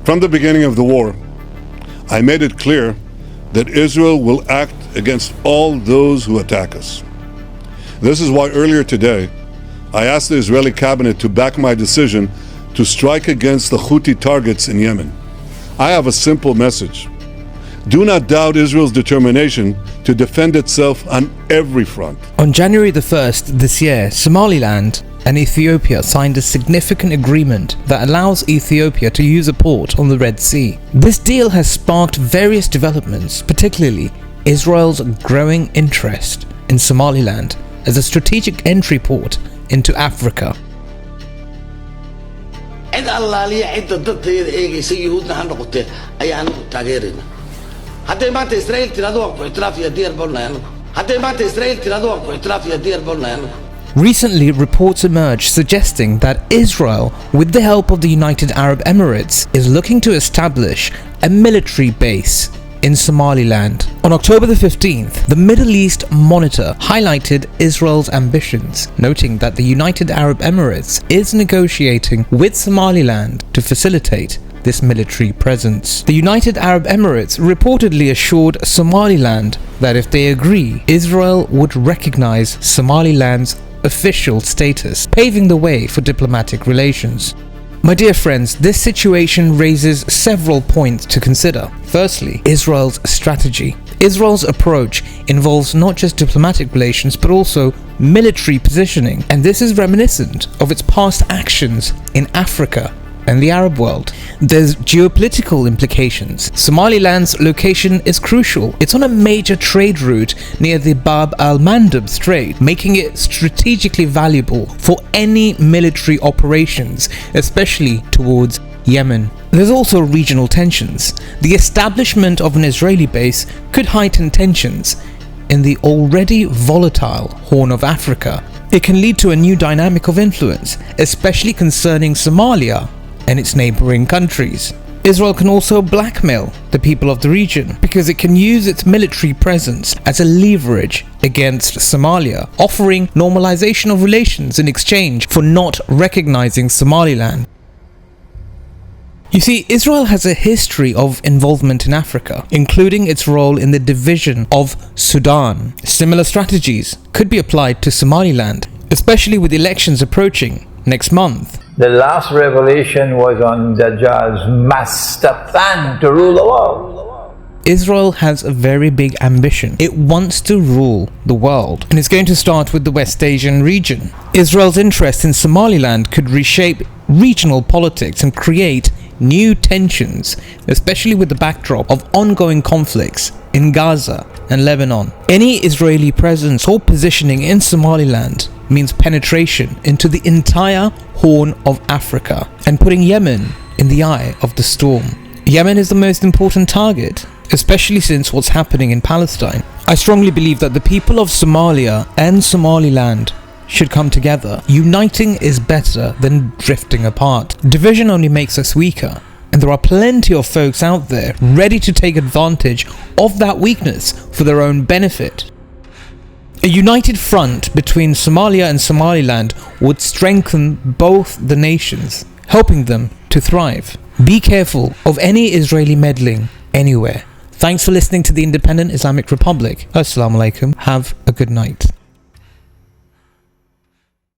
From the beginning of the war, I made it clear that Israel will act against all those who attack us. This is why earlier today, I asked the Israeli cabinet to back my decision to strike against the Houthi targets in Yemen. I have a simple message. Do not doubt Israel's determination to defend itself on every front. On January the 1st this year, Somaliland and Ethiopia signed a significant agreement that allows Ethiopia to use a port on the Red Sea. This deal has sparked various developments, particularly Israel's growing interest in Somaliland as a strategic entry port into Africa. Recently, reports emerged suggesting that Israel, with the help of the United Arab Emirates, is looking to establish a military base in Somaliland. On October the 15th, the Middle East Monitor highlighted Israel's ambitions, noting that the United Arab Emirates is negotiating with Somaliland to facilitate this military presence. The United Arab Emirates reportedly assured Somaliland that if they agree, Israel would recognize Somaliland's official status, paving the way for diplomatic relations. My dear friends, this situation raises several points to consider. Firstly, Israel's strategy. Israel's approach involves not just diplomatic relations but also military positioning, and this is reminiscent of its past actions in Africa and the Arab world. There's geopolitical implications. Somaliland's location is crucial. It's on a major trade route near the al-Mandab Strait, making it strategically valuable for any military operations, especially towards Yemen. There's also regional tensions. The establishment of an Israeli base could heighten tensions in the already volatile Horn of Africa. It can lead to a new dynamic of influence, especially concerning Somalia and its neighboring countries. Israel can also blackmail the people of the region because it can use its military presence as a leverage against Somalia, offering normalization of relations in exchange for not recognizing Somaliland. You see, Israel has a history of involvement in Africa, including its role in the division of Sudan. Similar strategies could be applied to Somaliland, especially with elections approaching next month. The last revelation was on Dajjal's master plan to rule the world. Israel has a very big ambition. It wants to rule the world, and it's going to start with the West Asian region. Israel's interest in Somaliland could reshape regional politics and create new tensions, especially with the backdrop of ongoing conflicts in Gaza and Lebanon. Any Israeli presence or positioning in Somaliland means penetration into the entire Horn of Africa and putting Yemen in the eye of the storm. Yemen is the most important target, especially since what's happening in Palestine. I strongly believe that the people of Somalia and Somaliland should come together. Uniting is better than drifting apart. Division only makes us weaker, and there are plenty of folks out there ready to take advantage of that weakness for their own benefit. A united front between Somalia and Somaliland would strengthen both the nations, helping them to thrive. Be careful of any Israeli meddling anywhere. Thanks for listening to the Independent Islamic Republic. Assalamu alaikum. Have a good night.